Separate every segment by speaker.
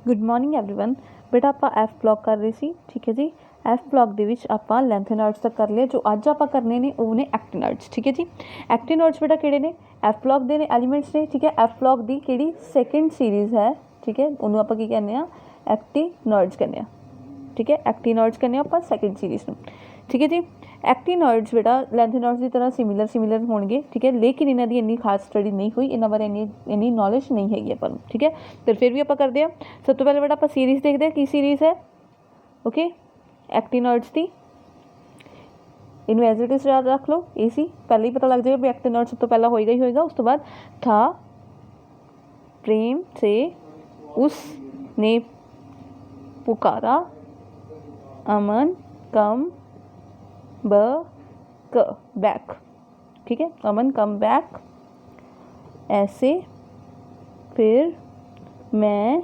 Speaker 1: Good morning everyone. बेटा ਆਪਾਂ F block कर रहे सी, ठीक है जी। एफ ब्लॉक ਦੇ ਵਿੱਚ ਆਪਾਂ ਲੈਂਥेनॉइड्स तक कर लिया। जो ਅੱਜ ਆਪਾਂ करने ने ਉਹ ਨੇ एक्टिनॉइड्स, ठीक है जी। एक्टिनॉइड्स बेटा ਕਿਹੜੇ ਨੇ? एफ ब्लॉक ਦੇ ਨੇ एलिमेंट्स ने, ठीक है। एफ ब्लॉक ਦੀ ਕਿਹੜੀ ਸੈਕੰਡ ਸੀਰੀਜ਼ ਹੈ, ठीक है, ਉਹਨੂੰ ਆਪਾਂ ਕੀ ਕਹਿੰਦੇ ਆ? एक्टिनॉइड्स ਕਹਿੰਦੇ ਆ, ठीक है। एक्टिनॉइड्स ਕਹਿੰਦੇ ਆ ਆਪਾਂ ਸੈਕੰਡ ਸੀਰੀਜ਼ ਨੂੰ, ठीक है जी। एक्टिनॉइड्स बेटा ਲੈਂਥेनॉइड्स की तरह सिमिलर होंगे, ठीक है, लेकिन इन्हों की इन्नी खास स्टडी नहीं हुई, इन्होंने बारे इन्नी नॉलेज नहीं हैगी अपन, ठीक है। तो फिर भी आप करते हैं। सब तो पहले बेटा आप सीरीज़ देखते हैं, की सीरीज़ है ओके एक्टिनॉइड्स की। इनू एज इट इज याद रख लो, ए सी पहले ही पता लग जाएगा भी एक्टिनॉइड सब तो पहला होएगा ही होएगा। उस तो बाद था प्रेम से उसने पुकारा अमन कम बैक, ठीक है। अमन कम बैक, ऐसे फिर मैं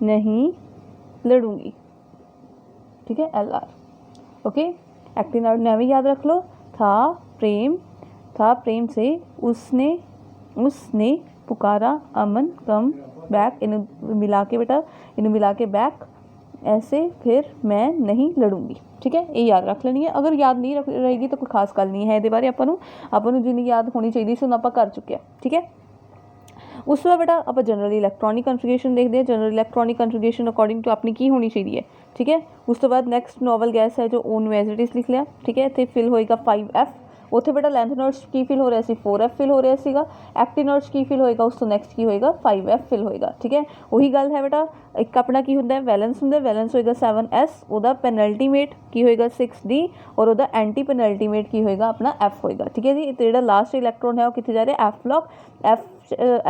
Speaker 1: नहीं लड़ूंगी, ठीक है। L R okay. एक्टिनॉइड ने भी याद रख लो, था प्रेम से उसने पुकारा अमन कम बैक, इन्हें मिला के बेटा, इन्हें मिला के बैक, ऐसे फिर मैं नहीं लड़ूंगी, ठीक है। ये याद रख लेनी है। अगर याद नहीं रहेगी तो कोई खास गल नहीं है, ये बारे आपू जिन्नी याद होनी चाहिए सी आप कर चुके हैं, ठीक है। उस बाद बेटा आप जनरल इलैक्ट्रॉनिक कन्फिगरेशन देखते हैं। General electronic configuration according to अपनी की होनी चाहिए, ठीक है। उस तो बाद नैक्सट नॉवल गैस है जो ओन एज इट इज लिख लिया, ठीक है। इतने फिल होएगा 5F। उत्थे बेटा ਲੈਂਥेनॉइड्स की फिल हो रहा सी 4F फिल हो रहा सीगा। एक्टिनॉइड्स की फिल होएगा उस तो नैक्सट की होएगा 5F फिल होएगा, ठीक है। वही गल है बेटा, एक अपना की होंदा है वैलेंस होंदा है, वैलेंस होएगा 7S, ओदा पेनल्टीमेट की होएगा 6D और ओदा एंटी पेनल्टीमेट की होएगा अपना F होएगा, ठीक है जी। तो जेड़ा लास्ट इलैक्ट्रॉन है वो कित्थे जा रहा है? F ब्लॉक,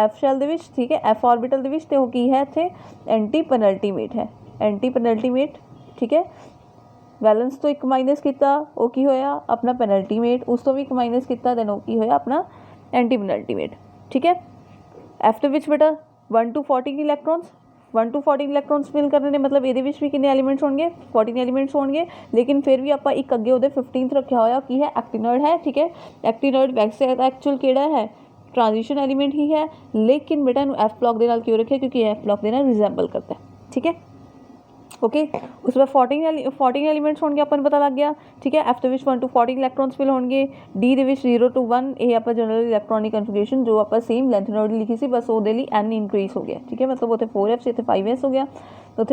Speaker 1: F शैल दे विच, ठीक है। F ऑर्बिटल दे विच ते वो की है इत्थे? एंटी पेनल्टीमेट है, एंटी पेनल्टीमेट, ठीक है। वैलेंस तो एक माइनस किया, वो की होया अपना पेनल्टीमेट, उस तो भी एक माइनस किया, दैन वो की होया अपना एंटी पेनल्टीमेट, ठीक है। एफ के विच बेटा 1 to 14 इलैक्ट्रॉन्स, 1 to 14 इलैक्ट्रॉन्स फिल करने ने, मतलब ये भी कितने एलीमेंट्स होंगे? 14 एलीमेंट्स होंगे, लेकिन फिर भी आप एक अगे वो 15th रखा होया की है? एक्टिनॉइड है, ठीक है। एक्टिनॉइड वैसे एक्चुअल केड़ा है? ट्रांजिशन एलीमेंट ही है, लेकिन बेटा इन्हू एफ ब्लॉक के नाल क्यों रखे? क्योंकि एफ ब्लॉक के नाल रिजेंबल करता है, ठीक है ओके। उस बाद 14 एलीमेंट्स होंगे, अपन पता लग गया, ठीक है। एफ के 1 to 14 इलैक्ट्रॉन्स फिल होंगे। डी के 0 to 1 ये आप जनरल इलैक्ट्रॉनिक कन्फिगरेशन जो आप सेम ਲੈਂਥेनॉइड लिखी सी, बस वो एन इंक्रीज हो गया, ठीक है। मतलब वो 4F से 5S हो गया, तो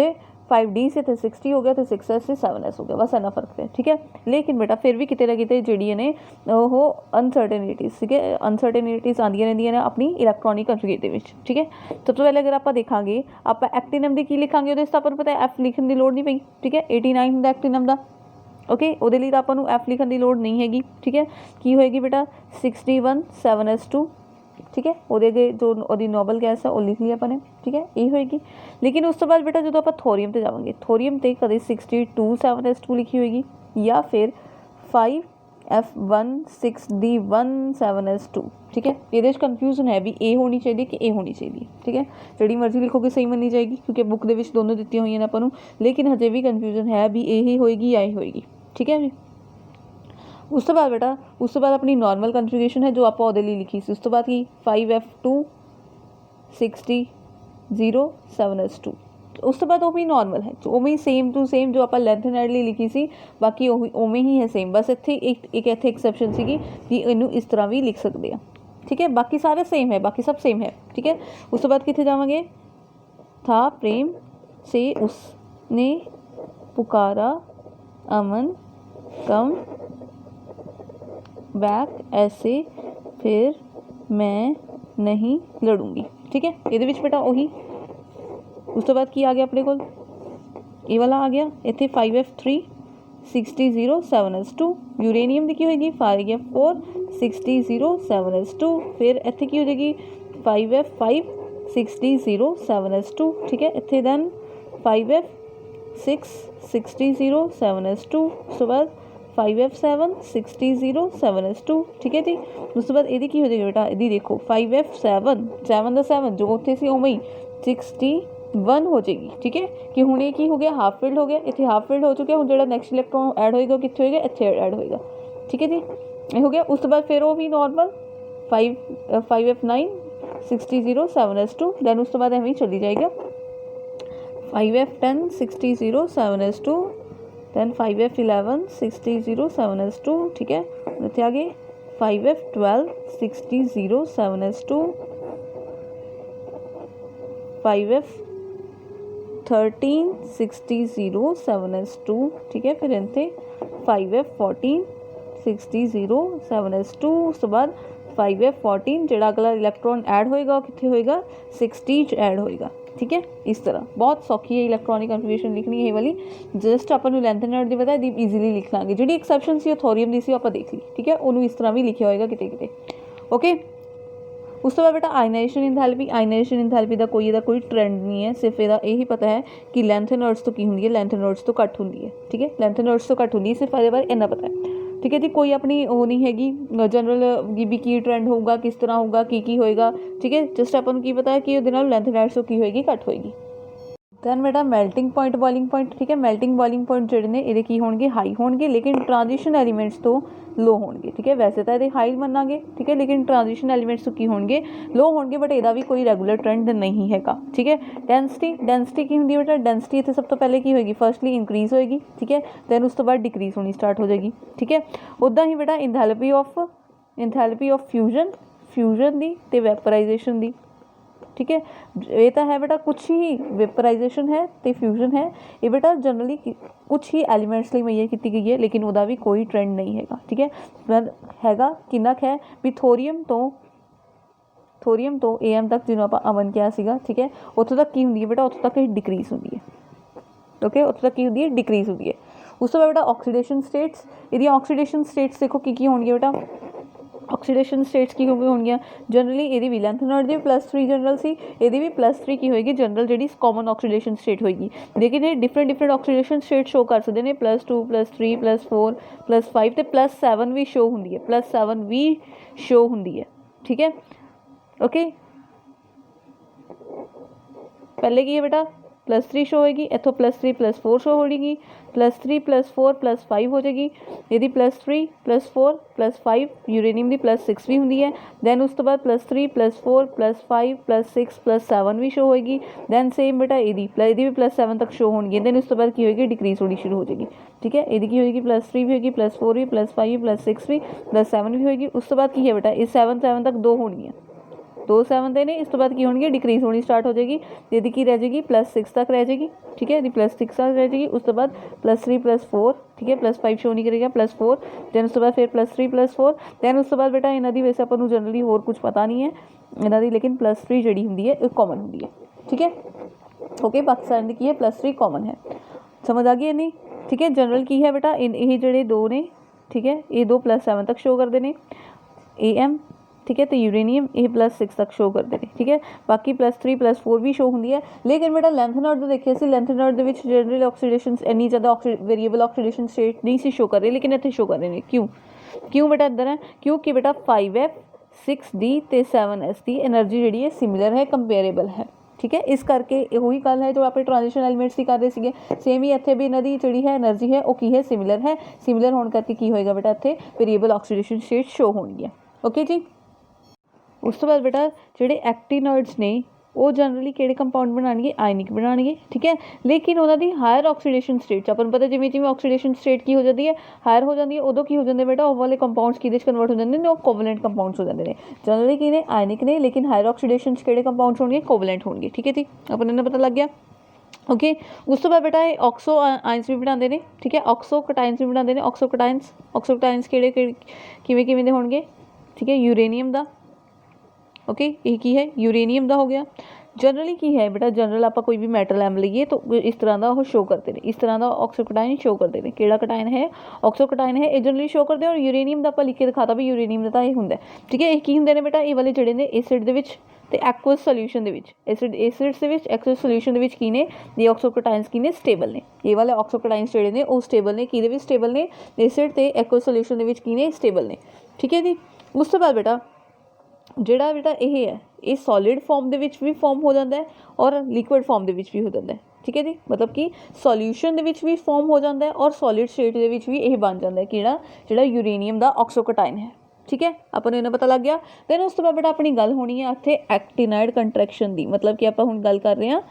Speaker 1: 5D से 60 हो गया, तो 6S से 7S हो गया, बस इतना फर्क है, ठीक है। लेकिन बेटा फिर भी कितने ना कितने जी ने वो अनसर्टेनिटीज़, ठीक है, अनसर्टेनिटीज़ आदियाँ रहंदियां ने अपनी इलैक्ट्रॉनिक कन्फिगरेशन, ठीक है। सब तो पहले अगर आप देखा आप एक्टिनम की लिखांगे, वो अपन पता है F लिखने की लोड़ नहीं पई, ठीक है। 89 होंदा एक्टिनम का, ओके। वो लिए तो आपको F लिखने की लोड़ नहीं हैगी, ठीक है। की होएगी बेटा 61 7S2, ठीक है। वो जो वो नॉबल गैस है वो लिख लिया अपने, ठीक है, यही होएगी। लेकिन उस तो बाद बेटा जो आप थोरीयम पर जाएंगे, थोरीयम पर कभी 62 7S2 लिखी होएगी, या फिर 5F1 6D1 7S2, ठीक है। ये कन्फ्यूजन है भी ए होनी चाहिए कि ए होनी चाहिए, ठीक है। जी मर्जी लिखोगे सही मनी जाएगी, क्योंकि बुक के दोनों दी हुई हैं अपन, लेकिन हजे भी कन्फ्यूजन है भी ए ही होएगी या ए होएगी, ठीक है जी। उस तो बाद बेटा उस तो बाद अपनी नॉर्मल कन्फिगरेशन है जो आप लिखी सी। उस तो बाद की 5F2 6D 0 7S2, उस तो बाद वो भी नॉर्मल है, उमें ही सेम टू सेम जो आप ਲੈਂਥेनॉइड लिखी सी, बाकी उमें ही है सेम, बस इत्थे एक इत्थे एक्सैप्शन सी कि इनू इस तरह भी लिख सकते हैं, ठीक है। बाकी सारे सेम है, बाकी सब सेम है, ठीक है। उस तो बाद कितने जाएंगे? था प्रेम से उसने पुकारा अमन कम बैक, ऐसे फिर मैं नहीं लड़ूंगी, ठीक है। ये बेटा वही उस तो बाद की आ गया अपने को? ये वाला आ गया इतने 5F3 60 0 7S2। यूरेनियम की होगी 5F4 60 0 7S2। फिर इतने की हो जाएगी 5F5 60 0 7S2, ठीक है। इतने दैन 5F6 60 0 7S2। उस तो बाद 5F7 60 0 7S2, ठीक है जी। उस तो बाद ये की हो जाएगी बेटा, यदि देखो 5F7 7 का 7 जो उत्थे सी उवें ही 61 हो जाएगी, ठीक है। कि हुण ये हो गया हाफ फिल्ड हो गया, इतने हाफ फिल्ड हो चुके हैं। हुण जो नैक्सट इलैक्ट्रॉन ऐड होएगा कितने होएगा? इतने ऐड होएगा, ठीक है जी। ये हो गया। उस तो बाद फिर वो भी नॉर्मल 5F9 60 0 7S2, दैन उस तो बाद एवं ही चली जाएगा। 5F10 60 7s2 then 5F11 60 7s2 ठीक है। इतने आ गए 5F12 60 7s2 5F13 60 7s2 ठीक है। फिर इतने 5F14 60 7s2 उस तो बाद 5F14 जो अगला इलैक्ट्रॉन ऐड होएगा वो कितने होएगा 60 ऐड होएगा ठीक है। इस तरह बहुत सौखी है इलैक्ट्रॉनिक कन्फिगरेशन लिखनी है वाली, just upon length and not the पता है ईजीली लिख लाँगे। जी एक्सैप्शन सी थोरीयम दी सी आप देख ली ठीक है, उन्होंने इस तरह भी लिखा होएगा किते किते ओके। उस तो बाद बेटा आयनाइजेशन इंथैल्पी का कोई ट्रेंड नहीं है, सिर्फ यही पता है कि लेंथ एनर्ट्स तो की होंगी है, लेंथ एनर्ट्स तो घट होंगी है ठीक है, लेंथ एनर्ट्स तो घट होंगी, सिर्फ ये बारे इन्ना पता है ठीक है जी। कोई अपनी वो नहीं हैगी जनरल भी की ट्रेंड होगा किस तरह होगा की होएगा ठीक है, जस्ट अपन की पता है कि लेंथ एनर्ट्स तो की होएगी घट होएगी। दैन बेटा मेल्टिंग पॉइंट बॉइलिंग पॉइंट ठीक है, मेल्टिंग बॉइलिंग पॉइंट जोड़े ने ये की होंगे हाई होंगे लेकिन ट्रांजिशन एलीमेंट्स तो लो होंगे ठीक है। वैसे तो ये हाई मनांगे ठीक है, लेकिन ट्रांजिशन एलीमेंट्स तो की होंगे लो होंगे, बट यदा भी कोई रेगूलर ट्रेंड नहीं हैगा ठीक है। डेंसिटी की होंगी बेटा, डेंसिटी इतने सब तो पहले की होएगी फर्स्टली इंक्रीज होएगी ठीक है, दैन उस तो बाद डिक्रीज होनी स्टार्ट हो जाएगी ठीक है। उदा ही बेटा इंथैल्पी ऑफ फ्यूजन दी ते वैपराइजेशन दी ठीक है। ये तो है बेटा कुछ ही वेपराइजेशन है तो फ्यूजन है, ये बेटा जनरली कुछ ही एलीमेंट्स लिए मैयर की गई है, लेकिन वह भी कोई ट्रेंड नहीं हैगा ठीक है। हैगा किन्ना है भी थोरीयम तो AM तक जिन्होंने आप अमन किया सीगा ठीक है, उत्थों तक की होंगी है बेटा, उत्थों तक डिक्रीज होंगी है ओके, उत्थों तक की होंगी है डिक्रीज होंगी है। उस तो बाद बेटा ऑक्सीडेशन स्टेट्स, यदि ऑक्सीडेशन स्टेट्स देखो की होंगी बेटा, ऑक्सीडेशन स्टेट्स की होंगी जनरली ये भी लेंथ नॉट दी +3 जनरल सी, ये भी +3 की होएगी जनरल जी कॉमन ऑक्सीडेशन स्टेट होएगी, लेकिन ये डिफरेंट ऑक्सीडेशन स्टेट शो कर सकते हैं +2 +3 +4 +5 तो +7 भी शो होंगी है, +7 भी शो होंगी है ठीक है ओके। पहले की है बेटा +3 शो होएगी, इतों +3 +4 शो होगी, +3 +4 +5 हो जाएगी, यदि +3 +4 +5 यूरेनियम की +6 भी होंगी है, दैन उस तो बाद +3 +4 +5 +6 +7 भी शो होएगी, दैन सेम बेटा यदि भी +7 तक शो होगी, दैन उस तो बाद की होएगी डिक्रीज होनी शुरू हो जाएगी ठीक है। यदि की होएगी +3 भी होगी +4 भी +5 +6 भी +7 भी होएगी, उस तो बाद की है बेटा इस 7 तक 2 होनी है, 2 7 देने, इस तो बाद की होंगी डिक्रीज होनी स्टार्ट हो जाएगी, यदि की रह जाएगी +6 तक रह जाएगी ठीक है, यदि +6 तक रह जाएगी, उस तो बाद +3 +4 ठीक है, +5 शो नहीं करेगा +4, दैन उस तो बाद फिर +3 +4, दैन उस तो बाद बेटा इन्हों की वैसे अपन जनरली होर कुछ पता नहीं है इन्हों की, लेकिन +3 जी होंगी है कॉमन होंगी है ठीक है ओके। पाकिस्तान की है +3 कॉमन है, समझ आ गई नहीं ठीक है। जनरल की है बेटा ये जोड़े 2 ने ठीक है, ये 2 +7 तक शो करते हैं AM ठीक है, तो यूरेनियम ये +6 तक शो करते हैं ठीक है, बाकी +3 +4 भी शो होंगी है, लेकिन बेटा लेंथ नॉट जो देखिए C length not general oxidation इन्नी ज़्यादा वेरीएबल ऑक्सीडेशन स्टेट नहीं सी शो कर रहे, लेकिन इतने शो कर रहे हैं क्यों बेटा इधर है, क्योंकि बेटा 5F6D ते 7S की एनर्जी जी सिमिलर है कंपेरेबल है ठीक है। इस करके वही गल है जो आप ट्रांजिशन एलीमेंट्स की कर रहे थे, सेम ही इतने भी इन्हों की जी है एनर्जी है वो की है सिमिलर होने करके की होएगा बेटा इतने वेरीएबल ऑक्सीडेशन स्टेट शो होगी ओके जी। उस तो बाद बेटा जोड़े एक्टिनॉइड्स ने वो जनरली किहड़े कंपाउंड बनाएंगे आयनिक बनाएंगे ठीक है, लेकिन उन्होंने हायर ऑक्सीडेशन स्टेट अपन पता जिमें जिमें ऑक्सीडेशन स्टेट की हो जाती है हायर हो जाती है, उदों की हो जाते बेटा वो वाले कंपाउंड्स कि कन्वर्ट हो जाते हैं, कोवलेंट कंपाउंड्स हो जाते हैं, जनरली की ने आयनिक ने, लेकिन हायर ऑक्सीडेशन किहड़े कंपाउंड्स होंगे कोवलेंट होंगे ठीक है जी, अपन इन्हें पता लग गया ओके। उस तो बाद बेटा ये ऑक्सो आयंस भी बनाते हैं ठीक है, ऑक्सोकटाइंस भी बनाते हैं, ऑक्सोकटाइंस किवें होंगे ठीक है, यूरेनियम का ओके ये की है यूरेनियम का हो गया। जनरली की है बेटा जनरल आप कोई भी मैटर लैम लीए तो इस तरह का वो शो करते हैं, इस तरह का ऑक्सोकटाइन शो करते हैं, केड़ा कटाइन है ऑक्सोकटाइन है ये जनरली शो करते हैं, और यूरेनियम का आप लिख के दिखाता भी यूरेनियम का ये होंगे ठीक है। ये की होंगे ने बेटा ये वाले जोड़े ने एसिड के aqueous solution acids aqueous solution की ने ये ऑक्सोकटाइन्स की ने स्टेबल ने, ये वाले ऑक्सोकटाइन्स जोड़े ने वो स्टेबल ने कि स्टेबल ने एसिड के एक्वस सोल्यूशन की ने स्टेबल ने ठीक है जी। उस तो बाद बेटा जोड़ा बेटा ये है ये सॉलिड फॉर्म भी फॉर्म हो जाता है और लिक्विड फॉर्म भी हो जाता है ठीक है जी, मतलब कि सॉल्यूशन भी फॉर्म हो जाता है और सॉलिड स्टेट भी ये बन जाता है कि जोड़ा यूरेनियम का ऑक्सोकटाइन है ठीक है, अपन इन्हें पता लग गया। दैन उस तो बाद बेटा अपनी गल होनी है इतने एक्टिनाइड कंट्रैक्शन की, मतलब कि आप हुण गल कर रहे हैं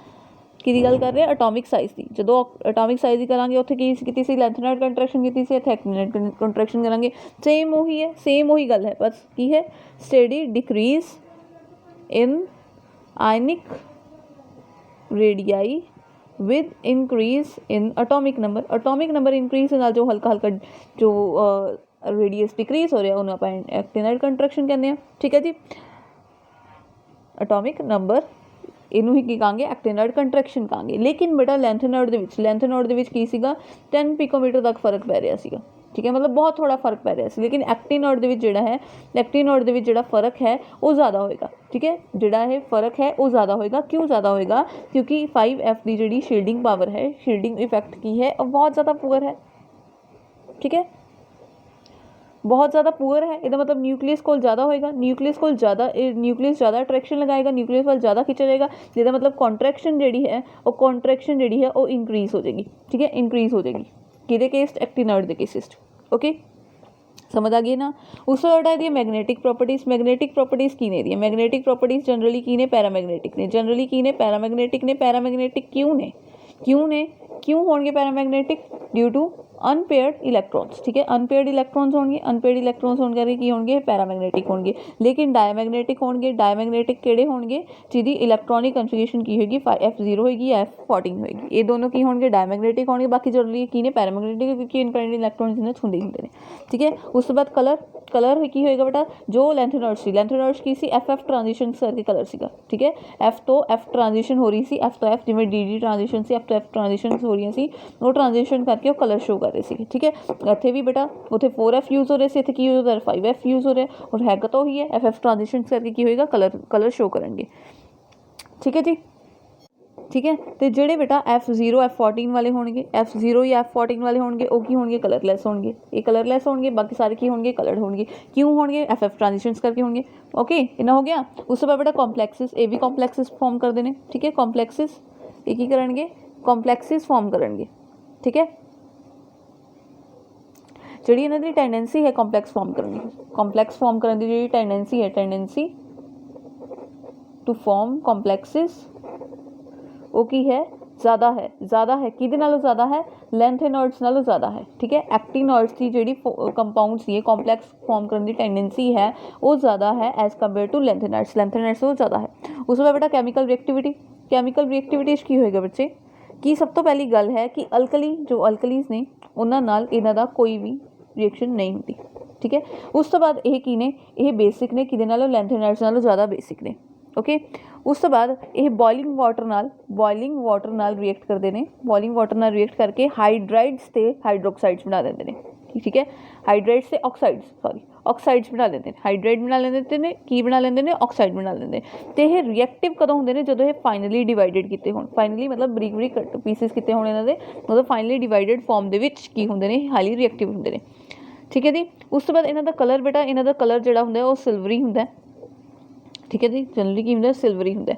Speaker 1: ਕਿਹਦੀ ਗੱਲ ਕਰ ਰਹੇ ਹਾਂ, ਅਟੋਮਿਕ ਸਾਈਜ਼ ਦੀ। ਜਦੋਂ ਅਟੋਮਿਕ ਸਾਈਜ਼ ਦੀ ਕਰਾਂਗੇ ਉੱਥੇ ਕੀ ਕੀਤੀ ਸੀ, ਲੈਂਥੇਨॉइड ਕੰਟਰੈਕਸ਼ਨ ਕੀਤੀ ਸੀ, ਇੱਥੇ एक्टिनॉइड ਕੰਟਰੈਕਸ਼ਨ ਕਰਾਂਗੇ। ਸੇਮ ਉਹੀ ਹੈ, ਸੇਮ ਉਹੀ ਗੱਲ ਹੈ, ਬਸ ਕੀ ਹੈ, study decrease in ionic radii with increase in atomic number. Atomic number increase नाल जो हल्का हल्का जो रेडियस डिक्रीज हो रहा उन्होंने आप एक्टिनॉइड कंट्रैक्शन कहते हैं। ठीक है जी, अटोमिक नंबर इनू ही की कहांगे, एक्टिनॉइड कंट्रैक्शन कहांगे। लेकिन बेटा ਲੈਂਥੇਨॉइड ਦੇ ਵਿੱਚ ਕੀ ਸੀਗਾ, 10 ਪਿकोमीटर तक फर्क पै रहा ਸੀਗਾ। ठीक है, मतलब बहुत थोड़ा फर्क पै रहा सी। लेकिन एक्टिनॉइड ਦੇ ਵਿੱਚ ਜਿਹੜਾ ਹੈ, एक्टिनॉइड ਦੇ ਵਿੱਚ ਜਿਹੜਾ फर्क है वो ज़्यादा होएगा। ठीक है, ਜਿਹੜਾ ਇਹ फर्क है वो ज़्यादा होएगा। क्यों ज़्यादा होएगा, क्योंकि 5F की ਜਿਹੜੀ शील्डिंग पावर है, शील्डिंग इफेक्ट की है बहुत ज़्यादा पुअर है। ठीक है, बहुत ज़्यादा पुअर है, इसका मतलब न्यूक्लियस को ज़्यादा होएगा, न्यूक्लियस ज़्यादा अट्रैक्शन लगाएगा, न्यूक्लियस वाल ज़्यादा खिंचा जाएगा, जिसका मतलब कॉन्ट्रैक्शन जी है वो इंक्रीज़ हो जाएगी। ठीक है, इंक्रीज़ हो जाएगी किहदे केस, एक्टिनॉइड के केसिस। ओके, समझ आ गई ना। उस तो बाद दी मैगनेटिक प्रॉपर्टीज़। मैगनेटिक प्रॉपर्टीज़ की ने दी, मैगनेटिक प्रॉपर्टीज़ जनरली की ने, पैरामैगनेटिक ने। जनरली की ने, पैरामैगनेटिक ने। पैरामैगनेटिक क्यों होंगे पैरामैगनेटिक, ड्यू टू अनपेयर्ड इलैक्ट्रॉन्स। ठीक है, अनपेयर्ड इलैक्ट्रॉन्स होंगे, अनपेयर्ड इलैक्ट्रॉन्स होने करके की होंगे, पैरामैगनेटिक होंगे। लेकिन डायमैगनेटिक होंगे, डायमैगनेटिक केड़े होंगे, जिहदी इलैक्ट्रॉनिक कन्फिगरेशन की होगी, F0 होगी या F14 होगी। ये दोनों की होंगे, डायमैगनेटिक होंगे। बाकी जनरली की ने पैरामैगनेटिक, क्योंकि इनपेयर्ड इलैक्ट्रॉन्स इन्हें छुंदे होंगे ने। ठीक है, उस बाद कलर की होएगा बेटा, जो लेंथेनॉइड्स की सी FF ट्रांजिशन करके कलर सीगा। ठीक है, F तो F ट्रांजिशन हो रही सी, F तो F जिवें DD ट्रांजिशन सी, F तो F ट्रांजिशन हो रही सी, वो ट्रांजिशन करके वो कलर शो कर रहे थे। ठीक है, इत्थे भी बेटा उत्थे 4F यूज़ हो रहे थे, इत्थे की यूज़ हो रहा, 5F यूज़ हो रहा है, और हैगा तो ही है FF ट्रांजिशन करके की होएगा, कलर शो करेंगे। ठीक है जी, ठीक है, तो जेडे बेटा F0 F14 वाले होंगे, F0 या F14 वाले होंगे, वो की होंगे, कलरलैस होंगे। ये कलरलैस होंगे, बाकी सारे की होंगे, कलर्ड होंगे। क्यों होंगे, FF ट्रांजिशंस करके होंगे। ओके, इन्ना हो गया। उस बाद बेटा कॉम्पलैक्सिस, ये भी कॉम्पलैक्सिस फॉर्म करते हैं। ठीक है, कॉम्पलैक्सिस ये की करेंगे, कॉम्पलैक्सिस फॉर्म करेंगे। ठीक है, जी इन्हों की टेंडेंसी है कॉम्पलैक्स फॉर्म करने की, कॉम्पलैक्स फॉर्म करने की जी टेंडेंसी है, टेंडेंसी टू फॉर्म कॉम्पलैक्सिस, वो की है, ज़्यादा है किहदे नालों ज़्यादा है, लेंथेनॉइड्स नालों ज़्यादा है। ठीक है, एक्टिनॉइड्स की जी कंपाउंड्स की कॉम्पलैक्स फॉर्म करने की टेंडेंसी है वो ज़्यादा है एज़ कंपेयर टू लेंथेनॉइड्स वो ज़्यादा है। उस बाद बेटा केमिकल रिएक्टिविटी की होएगा बच्चे, कि सब तो पहली गल है कि अल्कलीज ने उन्हां नाल इन्हां दा कोई भी रिएक्शन नहीं होती। ठीक है, उस तो बाद ये की ने, ये बेसिक ने, किहदे नालों, लेंथेनॉइड्स नालों ज़्यादा बेसिक ने। ओके, उस तो बाद ये बॉइलिंग वाटर नाल रिएक्ट करते हैं, बॉइलिंग वाटर नाल रिएक्ट करके हाइड्राइड्स ते हाइड्रोक्साइड्स बना देते हैं। ठीक है, हाइड्राइड्स से ऑक्साइड्स बना लेते हैं, हाइड्राइड बना लेते हैं, की बना लेते हैं, ऑक्साइड बना लेते हैं। तो ये रिएक्टिव कदों होंगे ने, जो ये फाइनली डिवाइडेड किए हो, फाइनली मतलब बरीक कट पीसिस किए होने इन्होंने, मतलब फाइनली डिवाइडेड फॉर्म के की होंगे ने, हाईली रिएक्टिव होंगे ने। ठीक है जी, उस तो बाद इन्हों का कलर बेटा, इन्हों का कलर जो होंगे वो सिल्वरी होंगे। ठीक है जी, जनरली की होंगे, सिल्वरी होंगे।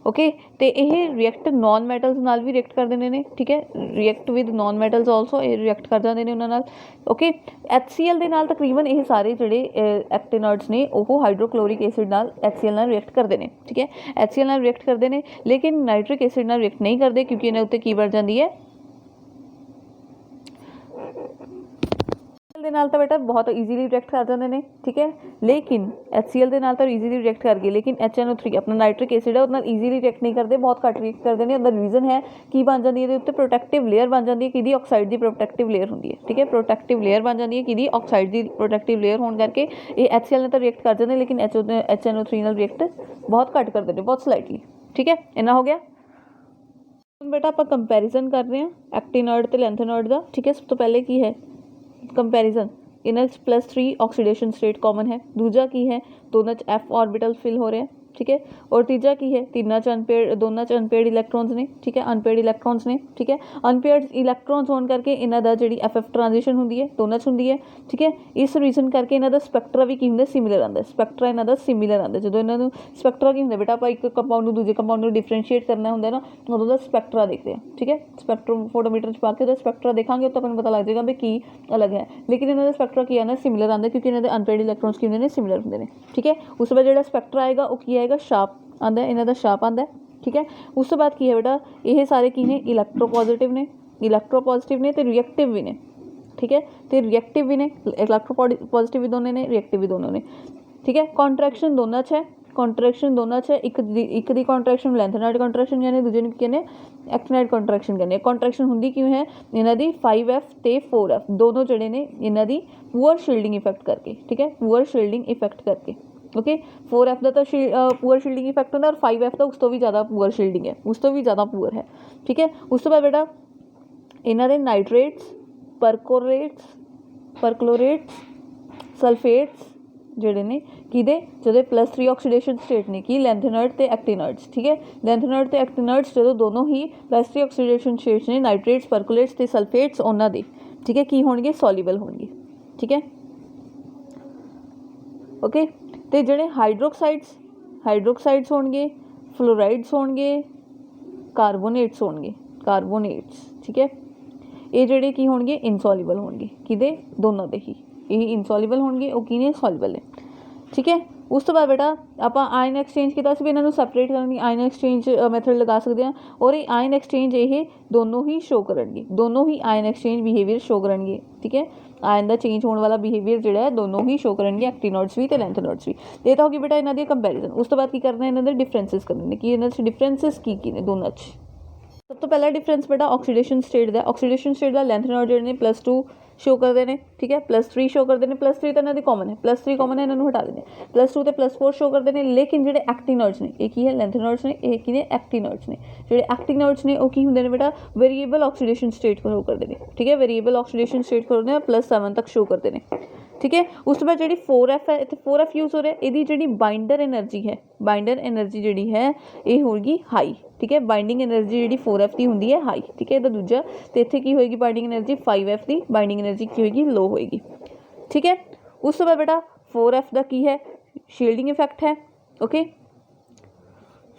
Speaker 1: ओके, तो यह रिएक्ट नॉन मैटल्स नाल भी रिएक्ट करते हैं। ठीक है, react with non metals also, ये रिएक्ट कर जाते हैं उन्होंने। ओके, HCl के नाल तकरीबन ये सारे जोड़े एक्टिनॉइड्स ने वो हाइड्रोक्लोरिक एसिड नाल HCl नाल रिएक्ट करते हैं। ठीक है, HCl नाल रिएक्ट करते हैं, लेकिन नाइट्रिक एसिड नाल रिएक्ट नहीं करते, क्योंकि इन्हें उत्ते की बन जाती है, दे नाल तो बेटा बहुत ईजीली रिएक्ट कर जाते हैं। ठीक है, लेकिन HCl के नाल तो ईजीली रिएक्ट कर गए, लेकिन HNO3 अपना नाइट्रिक एसिड है उस ईजीली रिएक्ट नहीं करते, बहुत घट रिएक्ट करते हैं। उसका रीजन है कि बन जाती है उत्ते प्रोटैक्टिव लेयर बन जाती है, कि ऑक्साइड की प्रोटैक्टिव लेयर होंगी है। ठीक है, प्रोटैक्टिव लेयर बन जाती है, कि ऑक्साइड की प्रोटैक्टिव लेयर होने करके ये HCl ने तो रिएक्ट कर जाते हैं, लेकिन HNO3 नाल रिएक्ट बहुत घट करते हैं, बहुत स्लाइटली। ठीक है, इन्ना हो गया। बेटा आप कंपैरिजन कर रहे हैं एक्टिनॉइड तो लेंथेनॉइड का। ठीक है, सब तो पहले की है कंपैरिजन, इन्हें +3 ऑक्सीडेशन स्टेट कॉमन है। दूजा की है, दोनों F ऑर्बिटल फिल हो रहे हैं। ठीक है, और तीजा की है, दोनों अनपेयर्ड इलैक्ट्रॉन्स ने। ठीक है, अनपेयर्ड इलैक्ट्रॉन्स ने। ठीक है, अनपेयर्ड इलैक्ट्रॉन्स होने करके इन्हों का जी FF ट्रांजिशन होंगी है, दोनों होंगी है। ठीक है, इस रीजन करके इन्हों का स्पैक्ट्रा भी की होंगे, सिमिलर आता है, स्पैक्ट्रा इन्हों का सिमिलर आता है। जो इन्होंने स्पैक्ट्रा की होंगे बेटा, आप एक कंपाउंड दूजे कंपाउंड को डिफरेंशिएट करना होंगे ना, उदों का स्पैक्ट्रा देखते हैं। ठीक है, स्पैक्ट्रोफोटोमीटर पा के स्पैक्ट्रा देखेंगे तो अपन पता लग जाएगा भी की अलग है, लेकिन इन्हों का स्पैक्ट्रा की है सिमिलर आता है, क्योंकि इन्होंने अनपेयर्ड इलैक्ट्रॉन्स की होंगे सिमिलर होंगे। ठीक है, उस बाद जो स्पैक्ट्रा आएगा वो की आएगा, शार्प आता है, इन्हों का शार्प आता है। ठीक ठीक है। उस तो बाद की है बेटा, ये सारे की ने इलैक्ट्रोपॉजिटिव ने तो रिएक्टिव भी ने, ठीक है। तो रिएक्टिव भी ने, इलैक्ट्रोपॉजिटिव भी दोनों ने, रिएक्टिव भी दोनों ने, ठीक है। कॉन्ट्रैक्शन दोनों च है, एक दी कॉन्ट्रैक्शन लैंथेनॉइड कॉन्ट्रैक्शन कहने, दूजे ने कहने एक्टिनॉइड कॉन्ट्रैक्शन कहने। कॉन्ट्रैक्शन होंदी क्यों है, इन्हां दी 5F ते 4F दोनों जड़े ने इन्हां दी पुअर शील्डिंग इफेक्ट करके, ठीक है, पुअर शील्डिंग इफेक्ट करके। ओके 4F का तो पुअर शील्डिंग इफेक्ट होंदा, और 5F का उस तो भी ज़्यादा पुअर शील्डिंग है, उस तो भी ज़्यादा पुअर है, ठीक है। उस तो बाद बेटा इन्हां दे नाइट्रेट्स, परक्लोरेट्स, सल्फेट्स ਜਿਹੜੇ ਨੇ ਕਿਹਦੇ, ਜਦੋਂ +3 ਆਕਸੀਡੇਸ਼ਨ ਸਟੇਟ ਨੇ, ਕੀ ਲੈਂਥेनॉइड ਤੇ ਐਕਟੀਨॉइड्स, ਠੀਕ ਹੈ। ਲੈਂਥेनॉइड ਤੇ ਐਕਟੀਨॉइड्स ਜਦੋਂ ਦੋਨੋਂ ਹੀ +3 ਆਕਸੀਡੇਸ਼ਨ ਸਟੇਟਸ ਨੇ, ਨਾਈਟ੍ਰੇਟਸ, ਪਰਕੋਲੇਟਸ ਤੇ ਸਲਫੇਟਸ ਉਹਨਾਂ ਦੇ, ਠੀਕ ਹੈ, ਕੀ ਹੋਣਗੇ, ਸੋਲਿਬਲ ਹੋਣਗੇ, ਠੀਕ ਹੈ। ਓਕੇ ਤੇ ਜਿਹੜੇ ਹਾਈਡਰੋਕਸਾਈਡਸ ਹੋਣਗੇ, ਫਲੋਰਾइड्स ਹੋਣਗੇ, ਕਾਰਬੋਨੇਟਸ ਹੋਣਗੇ, ਠੀਕ ਹੈ। ਇਹ ਜਿਹੜੇ ਕੀ ਹੋਣਗੇ, ਇਨਸੋਲਿਬਲ ਹੋਣਗੇ, ਕਿਹਦੇ, ਦੋਨਾਂ ਦੇ ਹੀ ਇਹ ਇਨਸੋਲਿਬਲ ਹੋਣਗੇ, ਉਹ ਕੀ ਨੇ, ਸੋਲਿਬਲ ਨੇ, ਠੀਕ ਹੈ। ਉਸ ਤੋਂ ਬਾਅਦ ਬੇਟਾ ਆਪਾਂ ਆਇਨ ਐਕਸਚੇਂਜ ਕੀਤਾ ਸੀ ਵੀ ਇਹਨਾਂ ਨੂੰ ਸੈਪਰੇਟ ਕਰਨ ਦੀ ਆਇਨ ਐਕਸਚੇਂਜ ਮੈਥਡ ਲਗਾ ਸਕਦੇ ਹਾਂ, ਔਰ ਇਹ ਆਇਨ ਐਕਸਚੇਂਜ ਇਹ ਦੋਨੋਂ ਹੀ ਸ਼ੋ ਕਰਨਗੇ, ਦੋਨੋਂ ਹੀ ਆਇਨ ਐਕਸਚੇਂਜ ਬਿਹੇਵੀਅਰ ਸ਼ੋ ਕਰਨਗੇ, ਠੀਕ ਹੈ। ਆਇਨ ਦਾ ਚੇਂਜ ਹੋਣ ਵਾਲਾ ਬਿਹੇਵੀਅਰ ਜਿਹੜਾ ਹੈ ਦੋਨੋਂ ਹੀ ਸ਼ੋ ਕਰਨਗੇ, ਐਕਟੀਨॉइड्स ਵੀ ਤੇ ਲੈਂਥेनॉइड्स ਵੀ। ਇਹ ਤਾਂ ਹੋ ਗਈ ਬੇਟਾ ਇਹਨਾਂ ਦੀ ਕੰਪੈਰੀਜ਼ਨ। ਉਸ ਤੋਂ ਬਾਅਦ ਕੀ ਕਰਨਾ, ਇਹਨਾਂ ਦੇ ਡਿਫਰੈਂਸਿਸ ਕਰਨੇ ਨੇ, ਕਿ ਇਹਨਾਂ 'ਚ ਡਿਫਰੈਂਸਿਸ ਕੀ ਨੇ ਦੋਨਾਂ 'ਚ। ਸਭ ਤੋਂ ਪਹਿਲਾ ਡਿਫਰੈਂਸ ਬੇਟਾ ਆਕਸੀਡੇਸ਼ਨ ਸਟੇਟ ਦਾ, ਆਕਸੀਡੇਸ਼ਨ ਸਟੇਟ ਦਾ ਲੈਂਥेनॉइड ਜਿਹੜੇ ਨੇ +2 शो करते हैं, ठीक है, +3 शो करते हैं, +3 तो इन्होंने कॉमन है, +3 कॉमन है, इन्होंने हटा देने, +2 तो +4 शो करते हैं। लेकिन जो एक्टिनॉइड्स ने, एक ही है लेंथेनॉइड्स ने, एक ही ने एक्टिनॉइड्स ने, जो एक्टिनॉइड्स ने वो की होंगे ने बेटा वेरीएबल ऑक्सीडेशन स्टेट को शो करते हैं, ठीक है, वेरीएबल ऑक्सीडेशन स्टेट करते हैं, +7 तक शो करते हैं, ठीक है। उस बाद जी 4F है, इतने 4F यूज़ हो रहा है, यदी जी बाइंडर एनर्जी है, बाइंडर एनर्जी जी है ये होगी हाई, ठीक है। बाइंडिंग एनर्जी जी 4F की होंगी है हाई, ठीक है। तो दूजा तो इतने की होएगी बाइंडिंग एनर्जी 5F की बाइंडिंग एनर्जी की होएगी लो होएगी, ठीक है। उस बाद बेटा 4F का की है, शील्डिंग इफेक्ट है, ओके,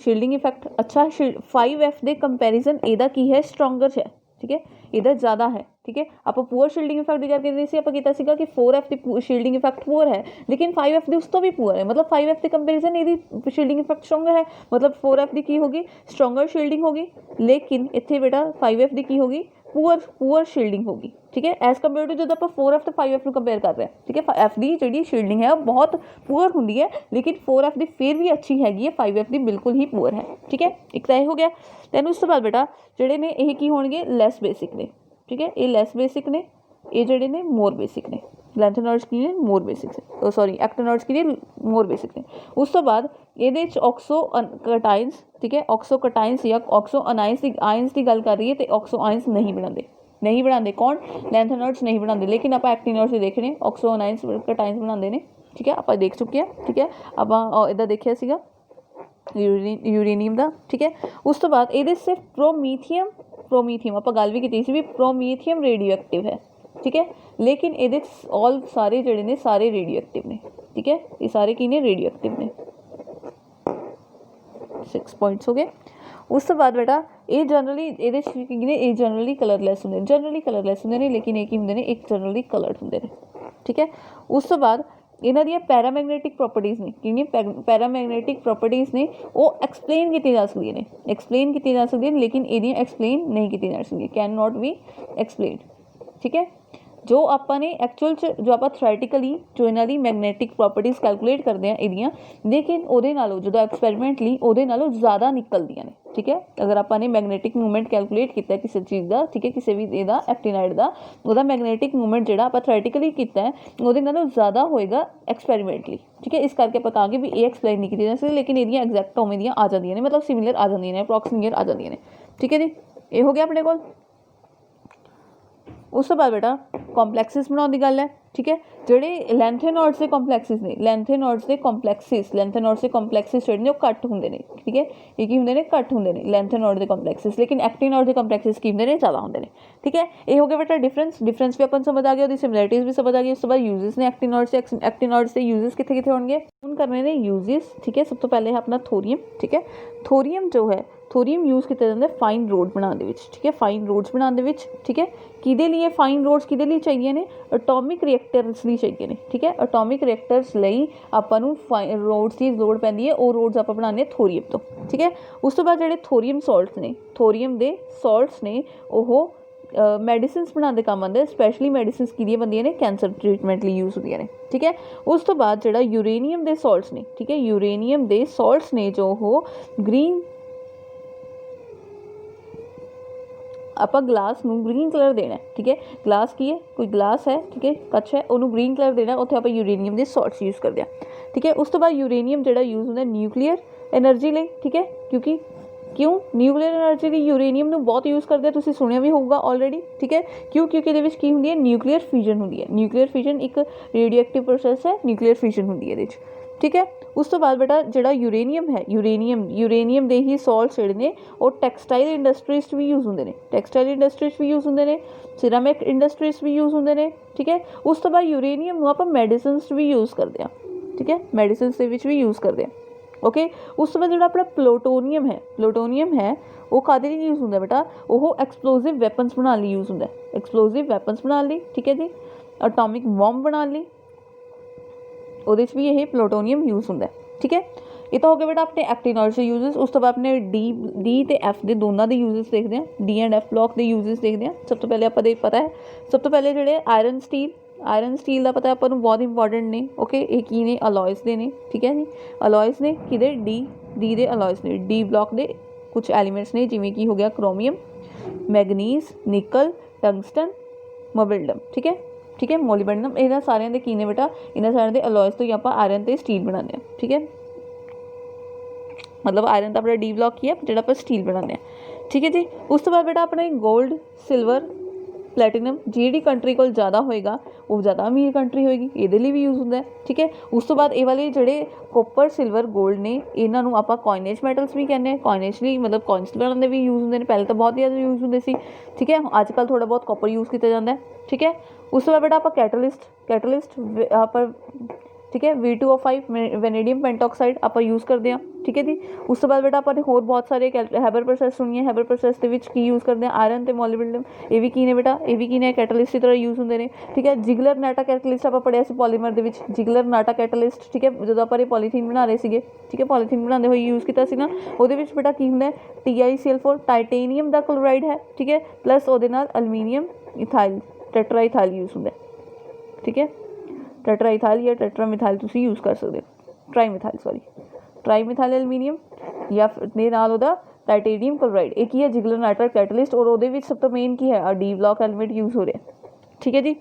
Speaker 1: शील्डिंग इफेक्ट अच्छा। 5F के कंपैरिजन एदा की है, स्ट्रोंगर है, ठीक है, इधर ज़्यादा है, ठीक है। आप पुअर शील्डिंग इफेक्ट की गल कर रहे थे, आप किया सीगा कि 4F की शील्डिंग इफेक्ट पुअर है, लेकिन 5F की उस तो भी पुअर है, मतलब 5F के कंपैरिजन ये शील्डिंग इफेक्ट स्ट्रोंगर है, मतलब 4F की होगी स्ट्रोंगर शील्डिंग होगी, लेकिन इतने बेटा 5F की होगी पुअर शील्डिंग होगी, ठीक है, एज कंपेयर टू जो आप 4F तो 5F को कंपेयर कर रहे हैं, ठीक है। F की जी शील्डिंग है बहुत पुअर होंगी है, लेकिन 4F की फिर भी अच्छी हैगी है, 5F की बिल्कुल ही पुअर है, ठीक है। एक तो यह हो गया। दैन उस तो बाद बेटा जोड़े ने यह की होंगे लैस बेसिक ने, ठीक है, ये लैस बेसिक ने, ये जोड़े ने मोर बेसिक ने, ਲੈਂਥेनॉइड्स की ने मोर बेसिक से, सॉरी एक्टिनॉइड्स की ने मोर बेसिक ने। उस तो बाद ये ऑक्सो कटाइंस, ठीक है, ऑक्सो कटाइंस या ऑक्सो आइंस की गल कर रही है, तो ऑक्सो आइंस नहीं बनाते कौन, ਲੈਂਥेनॉइड्स नहीं बनाते, लेकिन आप एक्टिनॉइड्स ही देखने ऑक्सो आइंस कटाइंस बनाते हैं, ठीक है, आप देख चुके हैं, ठीक है, आप इदा देखा सीगा यूरेनियम का, ठीक है। उस तो बाद ये सिर्फ प्रोमीथियम आप गल भी की भी प्रोमीथियम रेडियो एक्टिव है, ठीक है, लेकिन ये ऑल सारे जड़े ने सारे रेडियो एक्टिव ने, ठीक है, ये सारे की ने रेडियो एक्टिव ने। 6 पॉइंट्स हो गए। उस तो बाद बेटा ये जनरली कलरलैस होंगे ने, लेकिन एक ही होंगे ने, एक जनरली कलर्ड होंगे ने, ठीक है। उस तो बाद इन्हां दी पैरामैग्नेटिक प्रॉपर्टीज़ ने, कि पैरामैग्नेटिक प्रॉपर्टीज़ ने वो एक्सप्लेन की जा सकती हैं, लेकिन ये एक्सप्लेन नहीं की जा सकती, कैन नॉट बी एक्सप्लेन, ठीक है। जो आपने एक्चुअल जो आप थ्योरेटिकली जो इन्हां दी मैगनैटिक प्रॉपर्टीज़ कैलकुलेट करते हैं इहदियां, लेकिन उहदे नालों जो एक्सपैरीमेंटली उहदे नालों ज़्यादा निकलदियां ने, ठीक है। अगर आपने मैगनैटिक मूवमेंट कैलकुलेट किया किसी चीज़ का, ठीक है, किसी भी इहदा एक्टिनाइड का उहदा मैगनैटिक मूवमेंट जिहड़ा आप थ्योरेटिकली किया है उहदे नालों ज़्यादा होएगा एक्सपैरीमेंटली, ठीक है। इस करके आप कहांगे भी ये एक्सप्लेन नहीं की जा सकती, लेकिन इहदियां एग्जैक्ट उवें दियां आ जांदियां ने, मतलब सिमिलर आ जांदियां ने, अप्रॉक्सीमेट आ जांदियां ने, ठीक है जी। ये हो गया अपने कोल। उस तो बाद बेटा कॉम्पलैक्सिस बनाने की गल है, ठीक है, जोड़े ਲੈਂਥेनॉइड्स के कॉम्पलैक्सिस ने, ਲੈਂਥेनॉइड्स के कॉम्पलैक्सिस जोड़े ने घट होंगे ने, ठीक है, ये की होंगे ने घट होंगे ने ਲੈਂਥेनॉइड के कॉम्पलैक्सिस, लेकिन एक्टिनॉइड के कॉम्पलैक्सिस की होंगे ने ज़्यादा होंगे ने, ठीक है। ये हो गया बेटा डिफरेंस भी अपन समझ आ गया, सिमिलैरिटीज़ भी समझ आ गई। उस तो बाद यूजेस ने एक्टिनॉइड्स से यूजेस कितने होंगे उन करने ने यूजेस, ठीक है। सब तो पहले है अपना थोरियम, ठीक है, थोरियम जो है थोरियम यूज़ किया जाता है फाइन रोड बनाने, ठीक है, फाइन रोड्स बनाने, ठीक है। किहदे लिए फाइन रोड्स किहदे लिए चाहिए ने, एटॉमिक रिएक्टर्स लिए चाहिए ने, ठीक है। एटॉमिक रिएक्टर्स लई आपां नूं रोड्स की लोड़ पैंदी है, वो रोड्स आपां बनाने थोरीयम तो, ठीक है। उस तो बाद जिहड़े थोरीयम सॉल्ट्स ने, थोरीयम दे सॉल्ट्स ने वो मैडिसिनस बनाने काम आते, स्पैशली मैडिसिनस किहदियां बनदियां ने, कैंसर ट्रीटमेंट लिए यूज़ होंदियां ने, ठीक है। उस तो बाद जिहड़ा यूरेनियम दे सॉल्ट्स ने, ठीक है, यूरेनियम दे सॉल्ट्स ने जो वो ग्रीन ਆਪਾਂ ग्लास ਨੂੰ ग्रीन कलर देना है, ठीक है। ग्लास की है, कोई ग्लास है, ठीक है, कच है, उन्होंने ग्रीन कलर देना, उत्थे आप यूरेनियम के सॉल्ट्स यूज़ करते हैं, ठीक है। उस तो बाद यूरेनियम जो यूज़ होता है न्यूक्लीयर एनर्जी लिए, ठीक है, क्योंकि क्यों न्यूक्लीयर एनर्जी ਲਈ यूरेनियम ਨੂੰ बहुत यूज़ करते हैं, तुसीं सुनिया भी होगा ऑलरेडी, ठीक है। क्यों, क्योंकि ਇਹਦੇ ਵਿੱਚ ਕੀ ਹੁੰਦੀ ਹੈ, न्यूक्लीयर फिजन ਹੁੰਦੀ है। न्यूक्लीयर फिजन एक रेडियोएक्टिव प्रोसैस है, न्यूक्लीयर फिजन ਹੁੰਦੀ ਹੈ ਇਹਦੇ 'ਚ, ठीक है। उस तो बाद बेटा जिहड़ा यूरेनियम है, यूरेनियम दे ही सॉल्ट्स जिहड़े ने वो टैक्सटाइल इंडस्ट्रीज भी यूज़ होंदे ने, टैक्सटाइल इंडस्ट्रीज भी यूज़ होंदे ने, सिरामिक इंडस्ट्रीज भी यूज़ होंदे ने, ठीक है। उस तो बाद यूरेनियम नूं आपां मैडिसिनस भी यूज़ करते हैं, ठीक है, मैडिसिनस दे विच भी यूज़ करते हैं, ओके। उस तो बाद जिहड़ा अपना प्लूटोनियम है वो काहदे लई यूज़ होंदा बेटा, वो एक्सप्लोजिव वैपन्स बनाने लई यूज़ होंदा है, एक्सप्लोजिव वैपन्स बनाने लई, ठीक है जी, एटॉमिक बॉम्ब बनाने लई ਉਹਦੇ 'ਚ भी ये प्लूटोनियम यूज़ होंदा है, ठीक है। ये तो हो गया बेटा अपने एक्टिनॉइड्स के यूजेस। उस तो बाद अपने डी ते एफ के दोनों के यूजेस देखते हैं, डी एंड एफ ब्लॉक के यूजेस देखते हैं। सब तो पहले आप पता है, सब तो पहले जोड़े आयरन स्टील का पता है आपको बहुत इंपॉर्टेंट ने, ओके। ये की ने अलॉयस दे ने, ठीक है जी, अलॉयस ने कि डी दे अलॉयस ने, डी ब्लॉक के कुछ एलीमेंट्स ने जिमें कि हो गया क्रोमियम, मैगनीज, निकल, टंगस्टन, मोबिलिडम, ठीक है, ठीक है, मोलिबेंडम। इन्हां सारिਆਂ ਦੇ ਕੀ ਨੇ बेटा, इन्हां सारिਆਂ ਦੇ अलॉयस तो ही आप आयरन ते स्टील बनाते हैं, ठीक है। मतलब आयरन का अपना डी ब्लॉक ही है जो आप स्टील बनाते हैं, ठीक है जी। उस तो बाद बेटा अपने गोल्ड, सिल्वर, प्लैटिनम जी कंट्री को ज़्यादा होएगा वो ज़्यादा अमीर कंट्री होएगी, ये भी यूज़ होंदा है, ठीक है। उस तो बाद ये वाले जोड़े कॉपर, सिल्वर, गोल्ड ने, इन्हां नूं आपां कॉइनेज मैटल्स भी कहने, कॉइनेज लई मतलब कॉइन्स बनाने भी यूज़ होंदे ने, पहले तो बहुत ज़्यादा यूज़ होंदे सी, ठीक है। अजकल थोड़ा बहुत कॉपर यूज़ किया जाता है, ठीक है। उस तो बाद बेटा आप कैटलिस्ट आप, ठीक है, V2O5 वैनेडियम पेंटॉक्साइड आप यूज़ करते हैं, ठीक है जी। उस तो बाद बेटा अपने होर बहुत सारे हैबर प्रोसैस सुनिए, हैबर प्रोसैस के की यूज़ करते हैं आयरन ते मोलिबेंडम, ये भी की ने बेटा, ये भी की ने कैटलिस्ट की तरह यूज़ होंगे ने, ठीक है। जिगलर नाटा कैटलिस्ट आप पढ़िया सी पॉलीमर के, जिगलर नाटा कैटलिस्ट, ठीक है, जो आप पॉलीथीन बना रहे थे, ठीक है, पॉलीथीन बनाते हुए यूज़ किया सी ना, वो बेटा की होंगे TiCl4 टाइटेनियम का क्लोराइड है, ठीक है, प्लस वो अलमीनीयम इथाइल टेट्रा इथाइल यूज़ होंगे, ठीक है, टेट्रा इथाइल या टेट्रा मिथाइल तुसी यूज़ कर सकते हो, ट्राई मिथाइल एलमीनीयम या फिर नाल ओदा टाइटेनियम क्लोराइड, एक ही है जिगलर नाइटर कैटलिस्ट, और वो सब तो मेन की है डी ब्लॉक एलिमेंट यूज़ हो रहा है, ठीक है जी,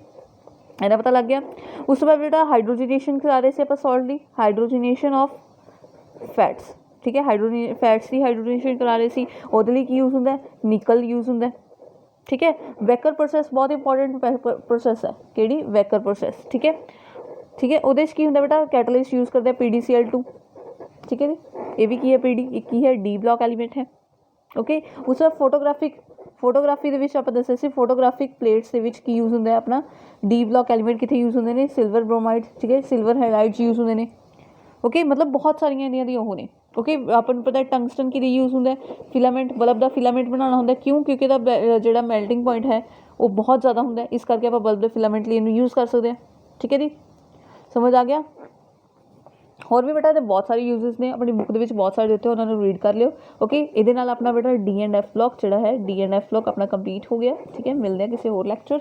Speaker 1: इन्हें पता लग गया। उस बाद बेटा हाइड्रोजनेशन करा रहे थे आप सॉल्ट की, हाइड्रोजनेशन ऑफ फैट्स, ठीक है, फैट्स की हाइड्रोजनेशन करा रहे थे, वो यूज़ होंगे है, निकल यूज़ होंगे, ठीक है। वैकर प्रोसैस बहुत इंपॉर्टेंट प्रोसैस है, कि वैकर प्रोसैस, ठीक है, ठीक है। वो की होंगे बेटा कैटलिस्ट यूज़ करते हैं PDCl2, ठीक है जी, ये भी की है PD, एक की है डी ब्लॉक एलिमेंट है, ओके। उस फोटोग्राफी आप दस सी फोटोग्राफिक प्लेट्स की यूज़ होंगे अपना डी ब्लॉक एलिमेंट कितने यूज़ होंगे ने, सिल्वर ब्रोमाइड, ठीक है, सिल्वर हाइलाइट्स यूज़ होंगे ने, ओके। मतलब बहुत सारिया इन्होंने वो ने, ओके। अपन पता है टंगस्टन की यूज़ होंगे फिलामेंट, बल्ब का फिलामेंट बनाना होंगे, क्यों, क्योंकि जो मेल्टिंग पॉइंट है वो बहुत ज़्यादा होंगे, इस करके आप बल्ब के फिलामेंट लिए यूज़ कर सकते हैं, ठीक है जी, समझ आ गया। और भी बेटा बहुत सारे यूजेस ने, अपनी बुक के बहुत सारे देते हैं, उन्होंने रीड कर लियो, ओके। ये अपना बेटा D एंड F ब्लॉक जोड़ा है, D एंड F ब्लॉक अपना कंप्लीट हो गया, ठीक है। मिलते हैं किसी और लैक्चर।